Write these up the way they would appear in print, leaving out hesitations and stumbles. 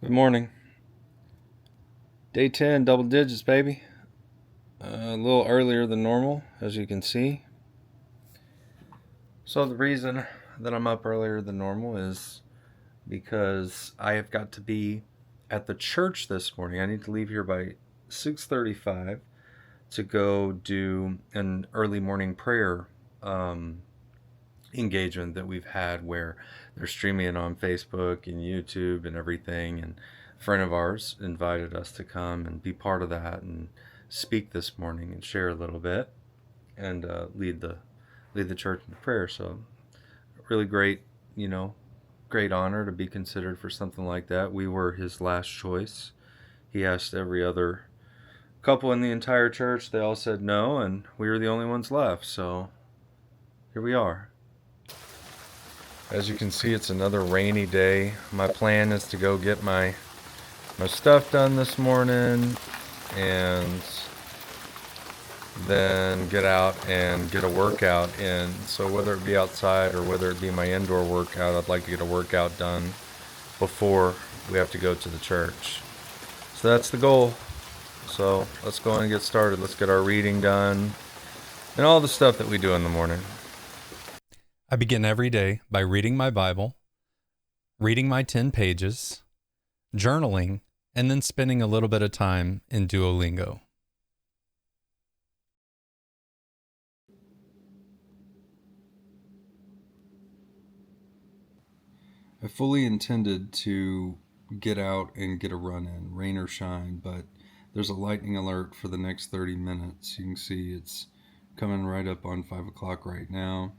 Good morning. Day 10, double digits, baby. A little earlier than normal, as you can see. So, the reason that I'm up earlier than normal is because I have got to be at the church this morning. I need to leave here by 6:35 to go do an early morning prayer engagement that we've had where they're streaming it on Facebook and YouTube and everything. And a friend of ours invited us to come and be part of that and speak this morning and share a little bit and lead the church in prayer. So really great, great honor to be considered for something like that. We were his last choice. He asked every other couple in the entire church. They all said no, and we were the only ones left. So here we are. As you can see, it's another rainy day. My plan is to go get my stuff done this morning and then get out and get a workout in. So whether it be outside or whether it be my indoor workout, I'd like to get a workout done before we have to go to the church. So that's the goal. So let's go and get started. Let's get our reading done and all the stuff that we do in the morning. I begin every day by reading my Bible, reading my 10 pages, journaling, and then spending a little bit of time in Duolingo. I fully intended to get out and get a run in, rain or shine, but there's a lightning alert for the next 30 minutes. You can see it's coming right up on 5 o'clock right now.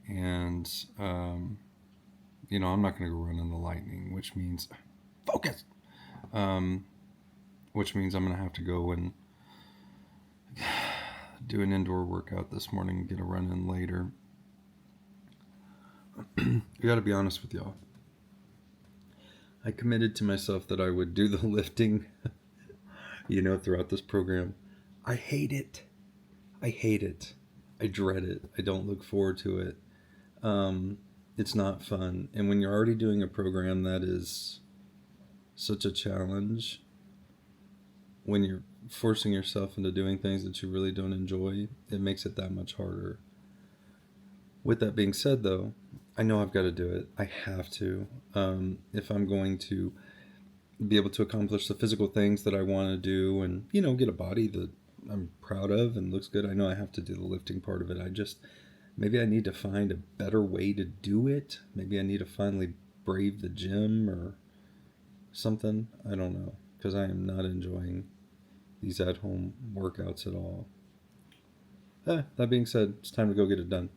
And, I'm not going to go run in the lightning, which means focus. Which means I'm going to have to go and do an indoor workout this morning and get a run in later. I got to be honest with y'all. I committed to myself that I would do the lifting, throughout this program. I hate it. I hate it. I dread it. I don't look forward to it. It's not fun. And when you're already doing a program that is such a challenge, when you're forcing yourself into doing things that you really don't enjoy, it makes it that much harder. With that being said, though, I know I've got to do it. I have to. If I'm going to be able to accomplish the physical things that I want to do and, get a body that I'm proud of and looks good, I know I have to do the lifting part of it. Maybe I need to find a better way to do it. Maybe I need to finally brave the gym or something. I don't know, because I am not enjoying these at-home workouts at all. That being said, it's time to go get it done.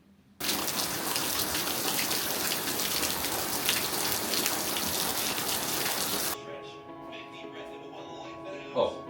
Oh.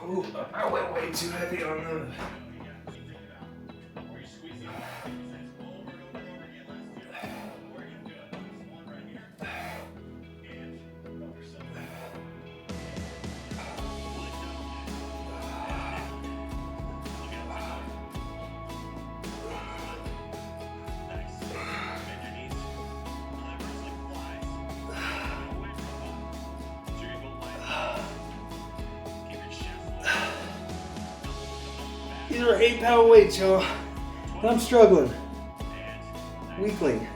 Ooh, I went way too heavy on the... These are 8-pound weights, y'all. And I'm struggling. Weakling.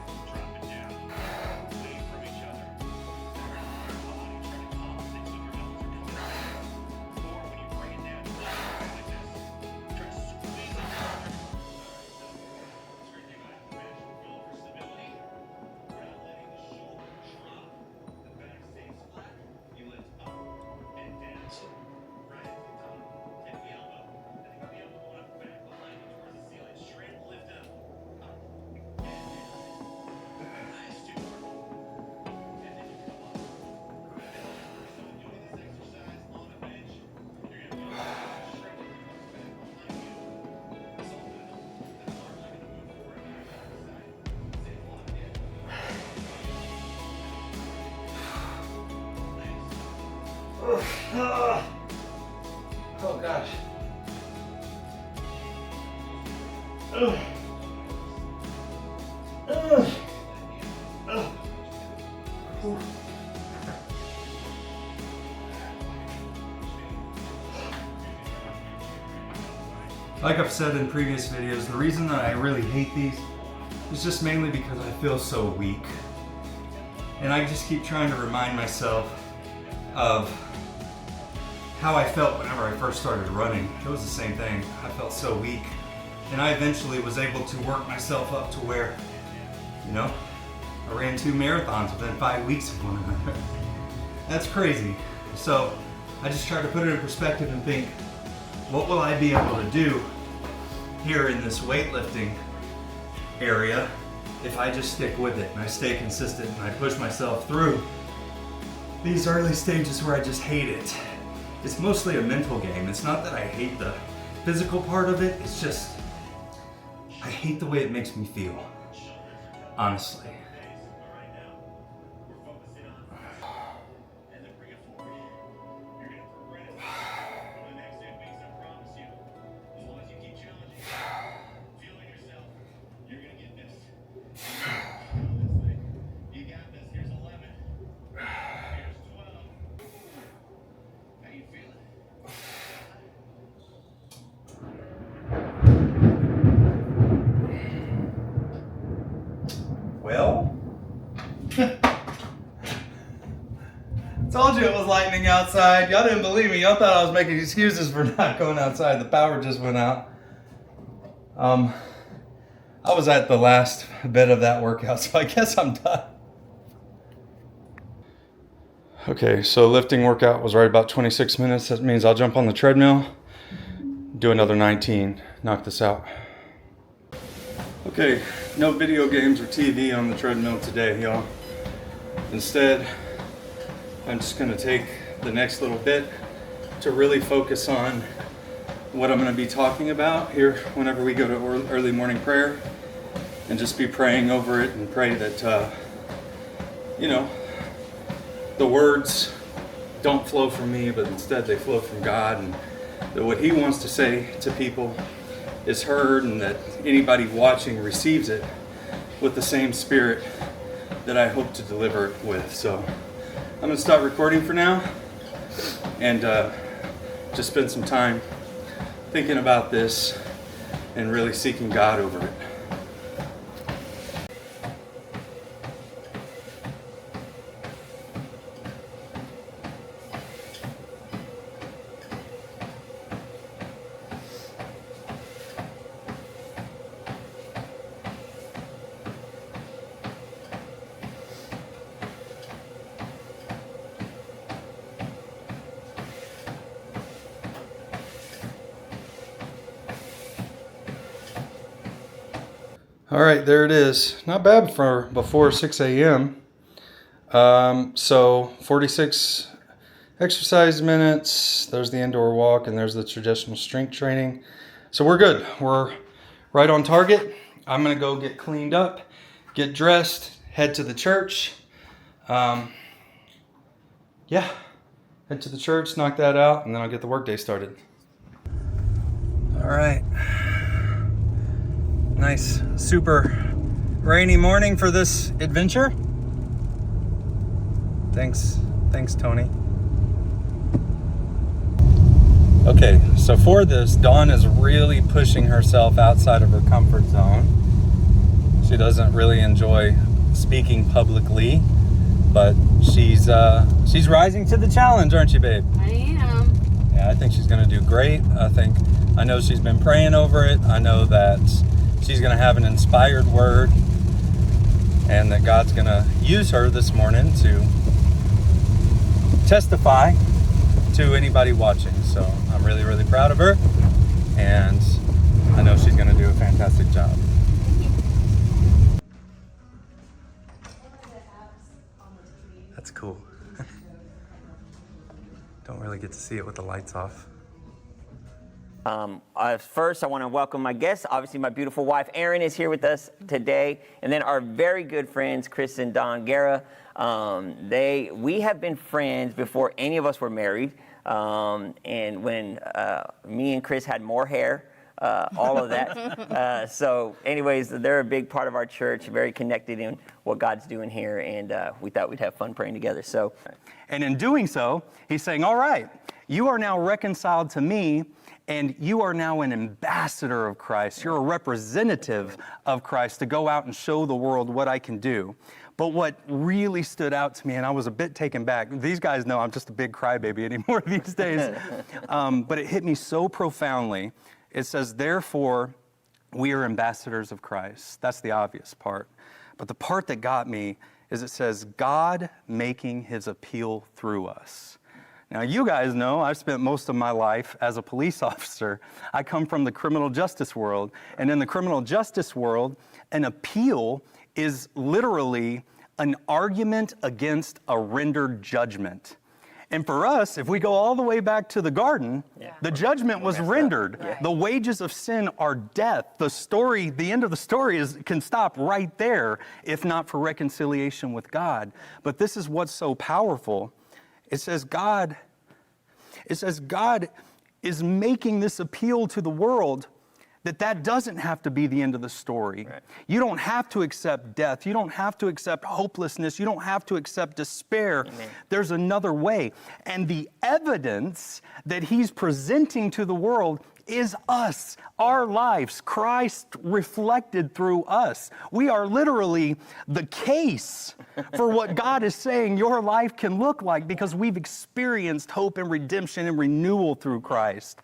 Oh gosh. Like I've said in previous videos, the reason that I really hate these is just mainly because I feel so weak. And I just keep trying to remind myself of how I felt whenever I first started running. It was the same thing. I felt so weak. And I eventually was able to work myself up to where, you know, I ran 2 marathons within 5 weeks of one another. That's crazy. So I just try to put it in perspective and think, what will I be able to do here in this weightlifting area if I just stick with it and I stay consistent and I push myself through these early stages where I just hate it. It's mostly a mental game. It's not that I hate the physical part of it, it's just I hate the way it makes me feel, honestly. Well, told you it was lightning outside. Y'all didn't believe me. Y'all thought I was making excuses for not going outside. The power just went out. I was at the last bit of that workout, so I guess I'm done. Okay, so lifting workout was right about 26 minutes. That means I'll jump on the treadmill, do another 19, knock this out. Okay, no video games or TV on the treadmill today, y'all. Instead, I'm just gonna take the next little bit to really focus on what I'm gonna be talking about here whenever we go to early morning prayer, and just be praying over it and pray that, you know, the words don't flow from me, but instead they flow from God, and that what He wants to say to people is heard, and that anybody watching receives it with the same spirit that I hope to deliver it with. So I'm going to stop recording for now and just spend some time thinking about this and really seeking God over it. All right, there it is. Not bad for before 6 a.m. So 46 exercise minutes. There's the indoor walk, and there's the traditional strength training. So we're good. We're right on target. I'm going to go get cleaned up, get dressed, head to the church. Yeah, head to the church, knock that out, and then I'll get the workday started. All right. Nice, super rainy morning for this adventure. Thanks, Tony. Okay, so for this, Dawn is really pushing herself outside of her comfort zone. She doesn't really enjoy speaking publicly, but she's rising to the challenge, aren't you, babe? I am. Yeah, I think she's gonna do great. I know she's been praying over it. I know that she's going to have an inspired word, and that God's going to use her this morning to testify to anybody watching. So I'm really, really proud of her, and I know she's going to do a fantastic job. That's cool. Don't really get to see it with the lights off. First, I want to welcome my guests. Obviously, my beautiful wife, Erin, is here with us today. And then our very good friends, Chris and Don Guerra. We have been friends before any of us were married. And when me and Chris had more hair, all of that. So anyways, they're a big part of our church, very connected in what God's doing here. And we thought we'd have fun praying together. So, and in doing so, he's saying, all right, you are now reconciled to me, and you are now an ambassador of Christ. You're a representative of Christ to go out and show the world what I can do. But what really stood out to me, and I was a bit taken back, these guys know I'm just a big crybaby anymore these days, but it hit me so profoundly. It says, therefore, we are ambassadors of Christ. That's the obvious part. But the part that got me is it says, God making his appeal through us. Now, you guys know I've spent most of my life as a police officer. I come from the criminal justice world. And in the criminal justice world, an appeal is literally an argument against a rendered judgment. And for us, if we go all the way back to the garden, the judgment was rendered. The wages of sin are death. The end of the story can stop right there, if not for reconciliation with God. But this is what's so powerful. It says God is making this appeal to the world that doesn't have to be the end of the story. Right. You don't have to accept death. You don't have to accept hopelessness. You don't have to accept despair. Amen. There's another way. And the evidence that he's presenting to the world is us, our lives, Christ reflected through us. We are literally the case for what God is saying your life can look like because we've experienced hope and redemption and renewal through Christ.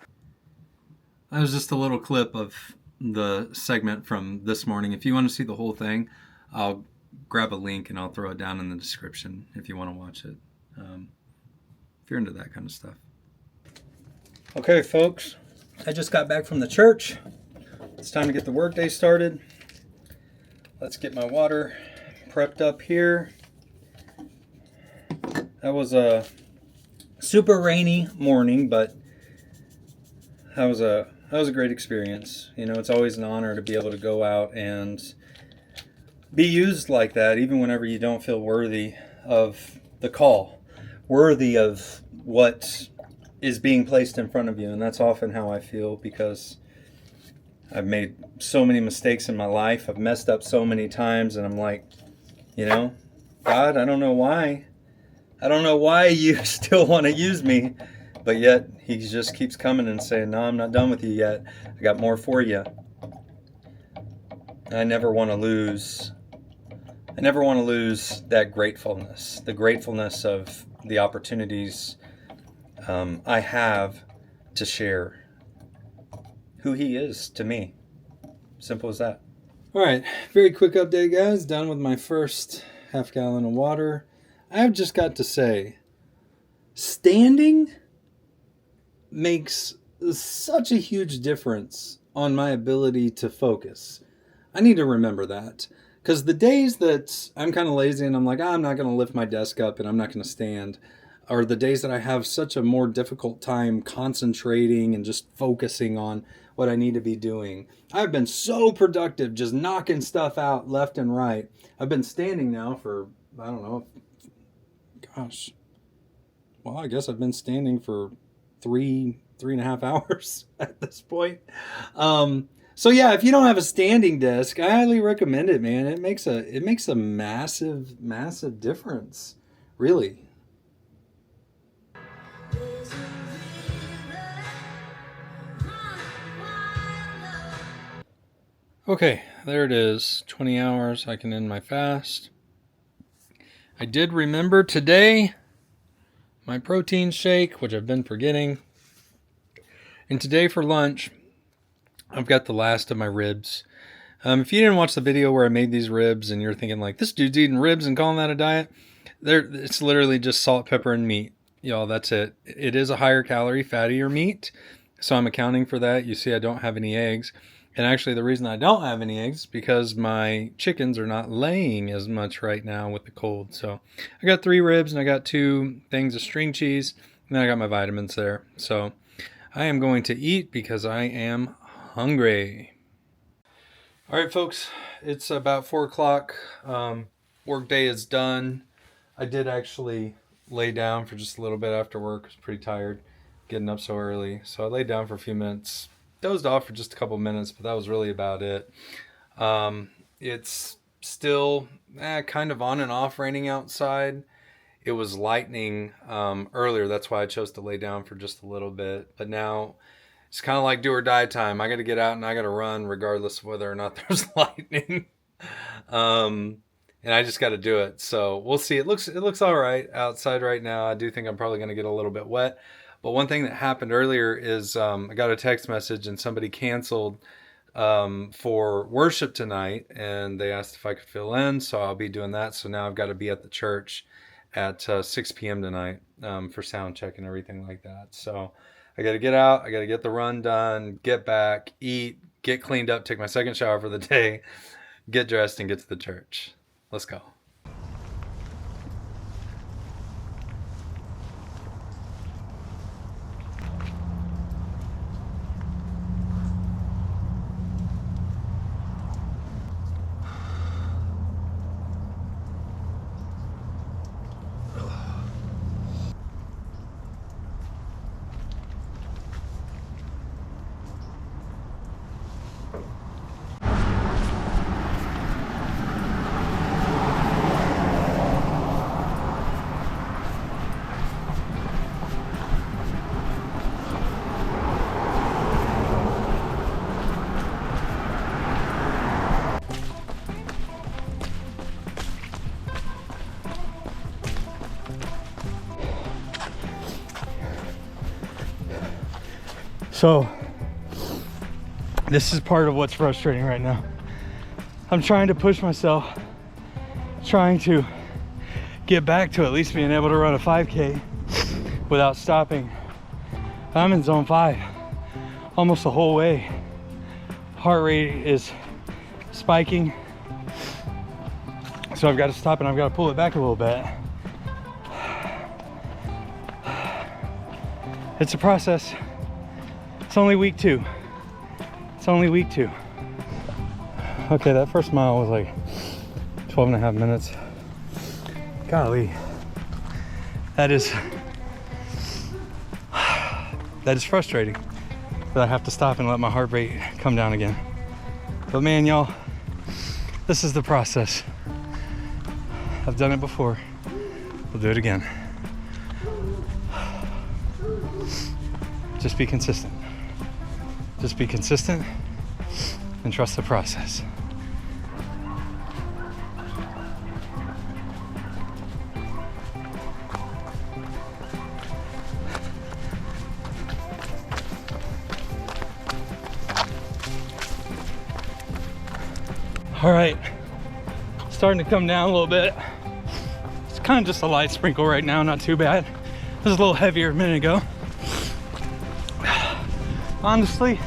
That was just a little clip of the segment from this morning. If you want to see the whole thing, I'll grab a link and I'll throw it down in the description if you want to watch it. If you're into that kind of stuff. Okay, folks, I just got back from the church. It's time to get the workday started. Let's get my water prepped up here. That was a super rainy morning, but that was a great experience. You know, it's always an honor to be able to go out and be used like that, even whenever you don't feel worthy of the call, worthy of what is being placed in front of you. And that's often how I feel because I've made so many mistakes in my life. I've messed up so many times, and I'm like, you know, God, I don't know why. I don't know why you still want to use me. But yet, he just keeps coming and saying, no, I'm not done with you yet. I got more for you. I never want to lose that gratefulness, the gratefulness of the opportunities I have to share who he is to me. Simple as that. All right, very quick update, guys. Done with my first half gallon of water. I've just got to say, standing makes such a huge difference on my ability to focus. I need to remember that. Because the days that I'm kind of lazy and I'm like, I'm not going to lift my desk up and I'm not going to stand, are the days that I have such a more difficult time concentrating and just focusing on what I need to be doing. I've been so productive just knocking stuff out left and right. I've been standing now for, I don't know, I guess I've been standing for three and a half hours at this point. So yeah, if you don't have a standing desk, I highly recommend it, man. It makes a massive difference, really. Okay, there it is. 20 hours. I can end my fast. I did remember today my protein shake, which I've been forgetting. And today for lunch, I've got the last of my ribs. If you didn't watch the video where I made these ribs and you're thinking like, this dude's eating ribs and calling that a diet, it's literally just salt, pepper, and meat. Y'all, that's it. It is a higher calorie, fattier meat. So I'm accounting for that. You see, I don't have any eggs. And actually, the reason I don't have any eggs is because my chickens are not laying as much right now with the cold. So I got 3 ribs and I got 2 things of string cheese. And then I got my vitamins there. So I am going to eat because I am hungry. All right, folks, it's about 4 o'clock. Work day is done. I did actually lay down for just a little bit after work. I was pretty tired getting up so early. So I laid down for a few minutes, dozed off for just a couple minutes, but that was really about it. It's still kind of on and off raining outside. It was lightning earlier. That's why I chose to lay down for just a little bit. But now it's kind of like do or die time. I got to get out and I got to run regardless of whether or not there's lightning. And I just got to do it. So we'll see. It looks all right outside right now. I do think I'm probably going to get a little bit wet. But one thing that happened earlier is I got a text message and somebody canceled for worship tonight, and they asked if I could fill in. So I'll be doing that. So now I've got to be at the church at 6 p.m. tonight for sound check and everything like that. So I got to get out. I got to get the run done, get back, eat, get cleaned up, take my second shower for the day, get dressed, and get to the church. Let's go. So this is part of what's frustrating right now. I'm trying to push myself, trying to get back to at least being able to run a 5K without stopping. I'm in zone 5 almost the whole way. Heart rate is spiking. So I've got to stop and I've got to pull it back a little bit. It's a process. It's only week 2. It's only week 2. Okay, that first mile was like 12 and a half minutes. Golly. That is frustrating that I have to stop and let my heart rate come down again. But man, y'all, this is the process. I've done it before. We'll do it again. Just be consistent. Just be consistent and trust the process. All right, starting to come down a little bit. It's kind of just a light sprinkle right now, not too bad. It was a little heavier a minute ago. Honestly,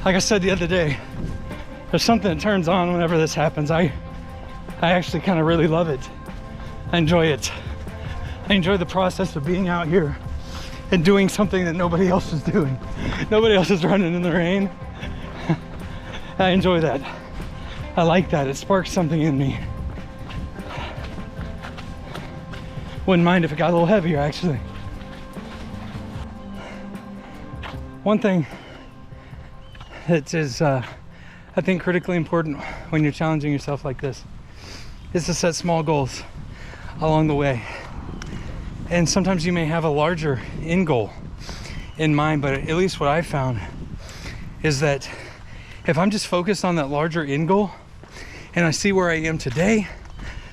like I said the other day, there's something that turns on whenever this happens. I actually kind of really love it. I enjoy it. I enjoy the process of being out here and doing something that nobody else is doing. Nobody else is running in the rain. I enjoy that. I like that. It sparks something in me. Wouldn't mind if it got a little heavier, actually. One thing that is, I think, critically important when you're challenging yourself like this is to set small goals along the way. And sometimes you may have a larger end goal in mind, but at least what I've found is that if I'm just focused on that larger end goal and I see where I am today,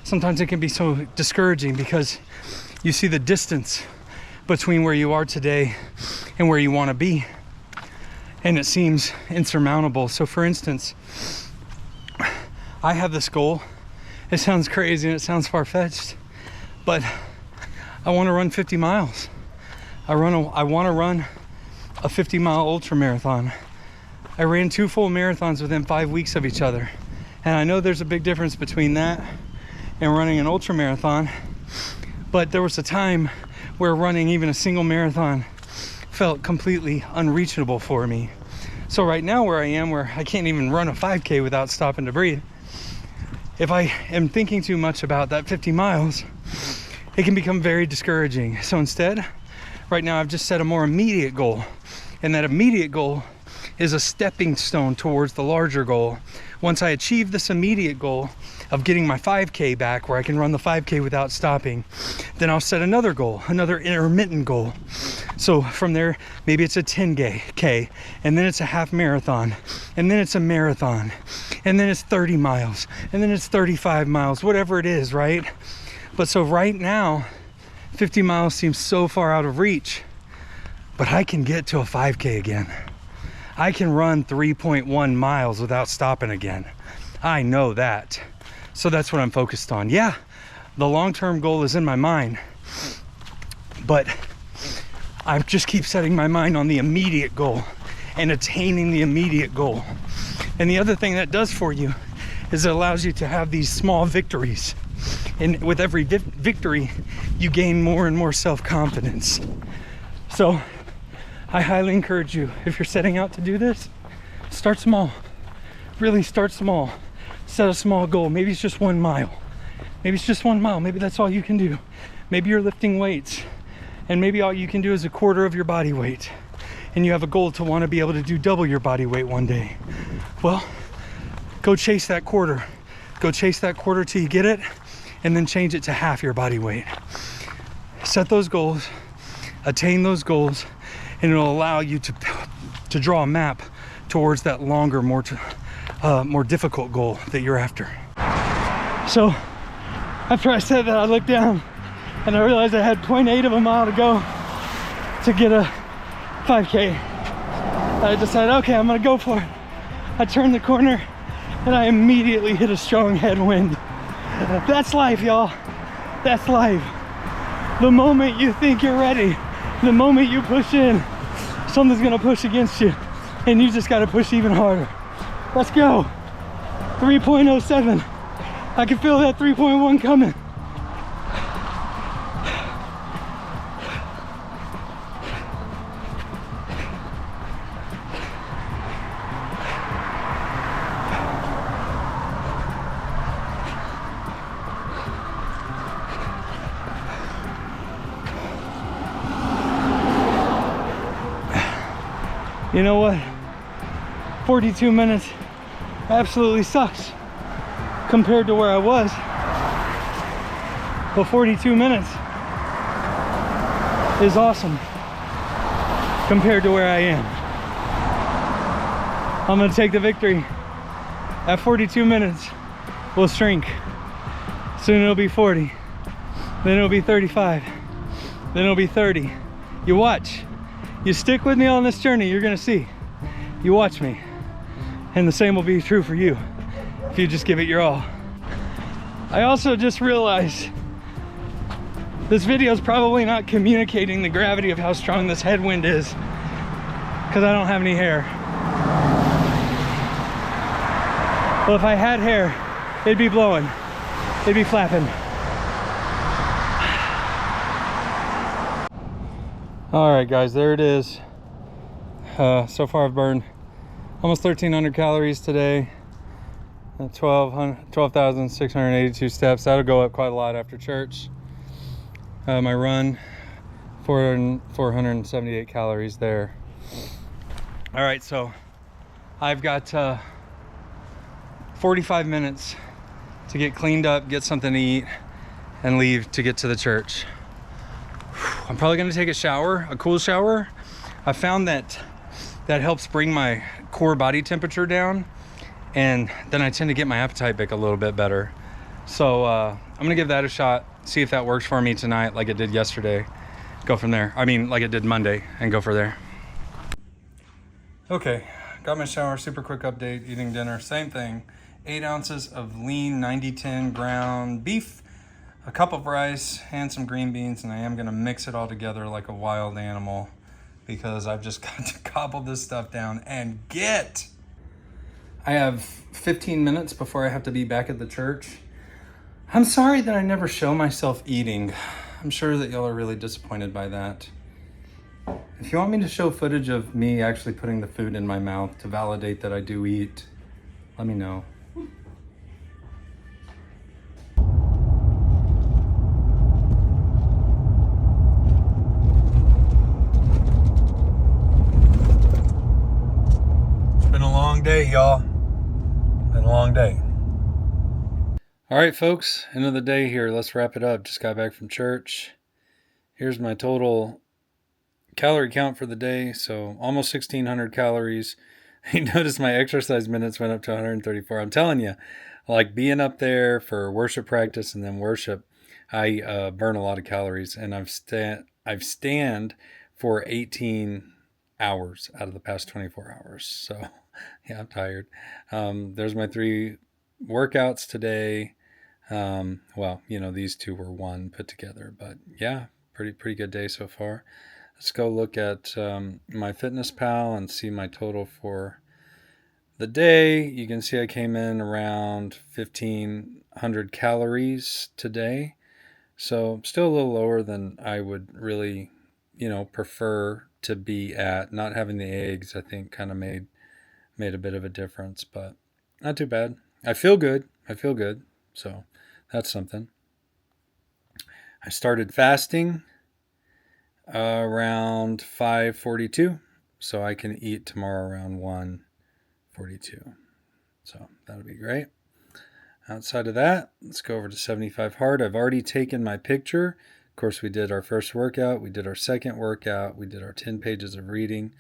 sometimes it can be so discouraging because you see the distance between where you are today and where you want to be. And it seems insurmountable. So for instance, I have this goal. It sounds crazy and it sounds far-fetched, but I want to run 50 miles. I want to run a 50-mile ultra marathon. I ran 2 full marathons within 5 weeks of each other. And I know there's a big difference between that and running an ultra marathon, but there was a time where running even a single marathon felt completely unreachable for me. So right now where I am, where I can't even run a 5K without stopping to breathe, if I am thinking too much about that 50 miles, it can become very discouraging. So instead, right now I've just set a more immediate goal. And that immediate goal is a stepping stone towards the larger goal. Once I achieve this immediate goal of getting my 5K back, where I can run the 5K without stopping, then I'll set another goal, another intermittent goal. So from there, maybe it's a 10K, and then it's a half marathon, and then it's a marathon, and then it's 30 miles, and then it's 35 miles, whatever it is, right? But so right now, 50 miles seems so far out of reach, but I can get to a 5K again. I can run 3.1 miles without stopping again. I know that. So that's what I'm focused on. Yeah, the long-term goal is in my mind, but I just keep setting my mind on the immediate goal and attaining the immediate goal. And the other thing that does for you is it allows you to have these small victories. And with every victory, you gain more and more self-confidence. So I highly encourage you, if you're setting out to do this, start small. Really start small. Set a small goal. Maybe it's just 1 mile. Maybe it's just 1 mile. Maybe that's all you can do. Maybe you're lifting weights, and maybe all you can do is a quarter of your body weight, and you have a goal to want to be able to do double your body weight one day. Well, go chase that quarter. Go chase that quarter till you get it, and then change it to half your body weight. Set those goals, attain those goals, and it'll allow you to draw a map towards that longer, more difficult goal that you're after. So after I said that, I looked down and I realized I had 0.8 of a mile to go to get a 5K. I decided, okay, I'm gonna go for it. I turned the corner and I immediately hit a strong headwind. That's life, y'all. That's life. The moment you think you're ready, the moment you push in, something's gonna push against you, and you just gotta push even harder. Let's go. 3.07. I can feel that 3.1 coming. You know what? 42 minutes absolutely sucks compared to where I was. But 42 minutes is awesome compared to where I am. I'm gonna take the victory. At 42 minutes, we'll shrink. Soon it'll be 40. Then it'll be 35. Then it'll be 30. You watch. You stick with me on this journey, you're gonna see. You watch me. And the same will be true for you if you just give it your all. I also just realized this video is probably not communicating the gravity of how strong this headwind is, because I don't have any hair. Well, if I had hair, it'd be blowing. It'd be flapping. All right, guys, there it is. So far I've burned almost 1,300 calories today. 12,682 steps. That'll go up quite a lot after church. My run, 478 calories there. All right, so I've got 45 minutes to get cleaned up, get something to eat, and leave to get to the church. I'm probably gonna take a shower, a cool shower. I found that helps bring my core body temperature down, and then I tend to get my appetite back a little bit better. So I'm gonna give that a shot, see if that works for me tonight like it did yesterday. Go from there. I mean, like it did Monday, and go from there. Okay, got my shower, super quick update, eating dinner, same thing. 8 ounces of lean 90-10 ground beef, a cup of rice, and some green beans, and I am gonna mix it all together like a wild animal because I've just got to gobble this stuff down and get. I have 15 minutes before I have to be back at the church. I'm sorry that I never show myself eating. I'm sure that y'all are really disappointed by that. If you want me to show footage of me actually putting the food in my mouth to validate that I do eat, let me know. It's been a long day, y'all. Been a long day. All right, folks, end of the day here. Let's wrap it up. Just got back from church. Here's my total calorie count for the day. So almost 1,600 calories. You notice my exercise minutes went up to 134. I'm telling you, like being up there for worship practice and then worship, I burn a lot of calories, and I've stand for 18 hours out of the past 24 hours. So yeah, I'm tired. There's my 3 workouts today. Well, these 2 were one put together, but yeah, pretty good day so far. Let's go look at my Fitness Pal and see my total for the day. You can see I came in around 1,500 calories today. So still a little lower than I would really, prefer to be at. Not having the eggs, I think, kind of made a bit of a difference, but not too bad. I feel good. So that's something. I started fasting around 5:42, so I can eat tomorrow around 1:42. So that'll be great. Outside of that, let's go over to 75 hard. I've already taken my picture. Of course, we did our first workout. We did our second workout. We did our 10 pages of reading.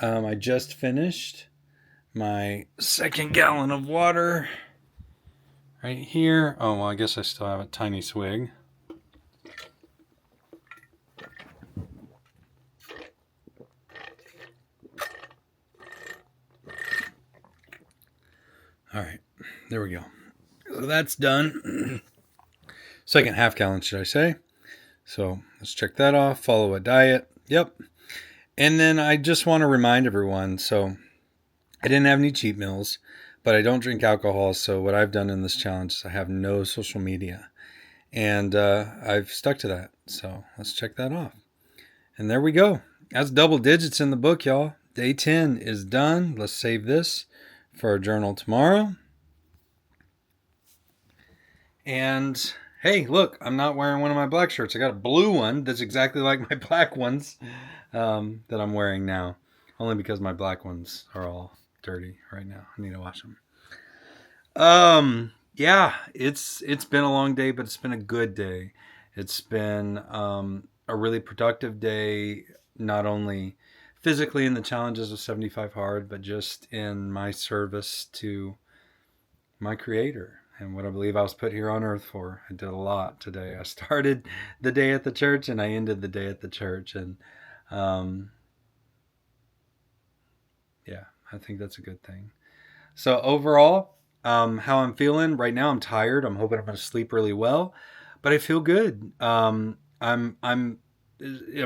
I just finished my 2nd gallon of water right here. Oh, well, I guess I still have a tiny swig. All right, there we go. So that's done. 2nd half gallon, should I say. So let's check that off. Follow a diet. Yep. And then I just want to remind everyone, so I didn't have any cheat meals, but I don't drink alcohol. So what I've done in this challenge is I have no social media. And I've stuck to that. So let's check that off. And there we go. That's double digits in the book, y'all. Day 10 is done. Let's save this for our journal tomorrow. And hey, look, I'm not wearing one of my black shirts. I got a blue one that's exactly like my black ones that I'm wearing now. Only because my black ones are all dirty right now. I need to wash them. Yeah, it's been a long day, but it's been a good day. It's been a really productive day, not only physically in the challenges of 75 hard, but just in my service to my Creator and what I believe I was put here on earth for. I did a lot today. I started the day at the church and I ended the day at the church, and yeah, I think that's a good thing. So overall, how I'm feeling right now, I'm tired. I'm hoping I'm going to sleep really well, but I feel good. I'm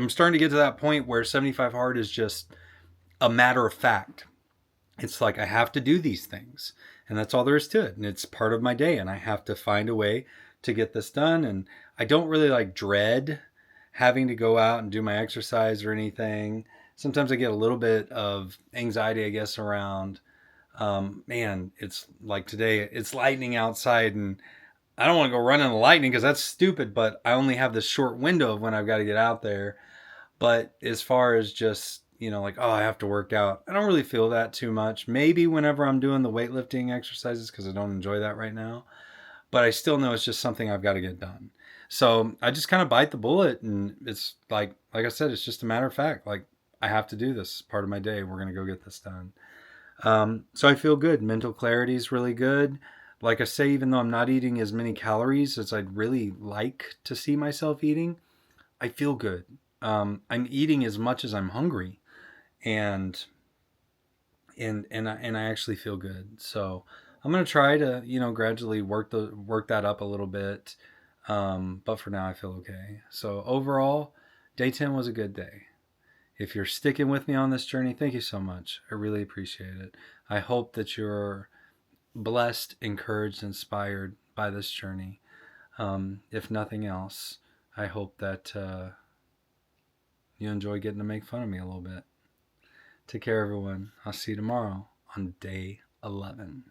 starting to get to that point where 75 hard is just a matter of fact. It's like I have to do these things, and that's all there is to it. And it's part of my day, and I have to find a way to get this done. And I don't really dread having to go out and do my exercise or anything. Sometimes I get a little bit of anxiety, I guess, around, man, it's like today, it's lightning outside, and I don't want to go run in the lightning because that's stupid, but I only have this short window of when I've got to get out there. But as far as just, oh, I have to work out, I don't really feel that too much. Maybe whenever I'm doing the weightlifting exercises, because I don't enjoy that right now. But I still know it's just something I've got to get done. So I just kind of bite the bullet, and it's like I said, it's just a matter of fact. I have to do this. It's part of my day. We're going to go get this done. So I feel good. Mental clarity is really good. Like I say, even though I'm not eating as many calories as I'd really like to see myself eating, I feel good. I'm eating as much as I'm hungry, and I actually feel good. So I'm gonna try to gradually work that up a little bit. But for now, I feel okay. So overall, day 10 was a good day. If you're sticking with me on this journey, thank you so much. I really appreciate it. I hope that you're blessed, encouraged, inspired by this journey. If nothing else, I hope that you enjoy getting to make fun of me a little bit. Take care, everyone. I'll see you tomorrow on day 11.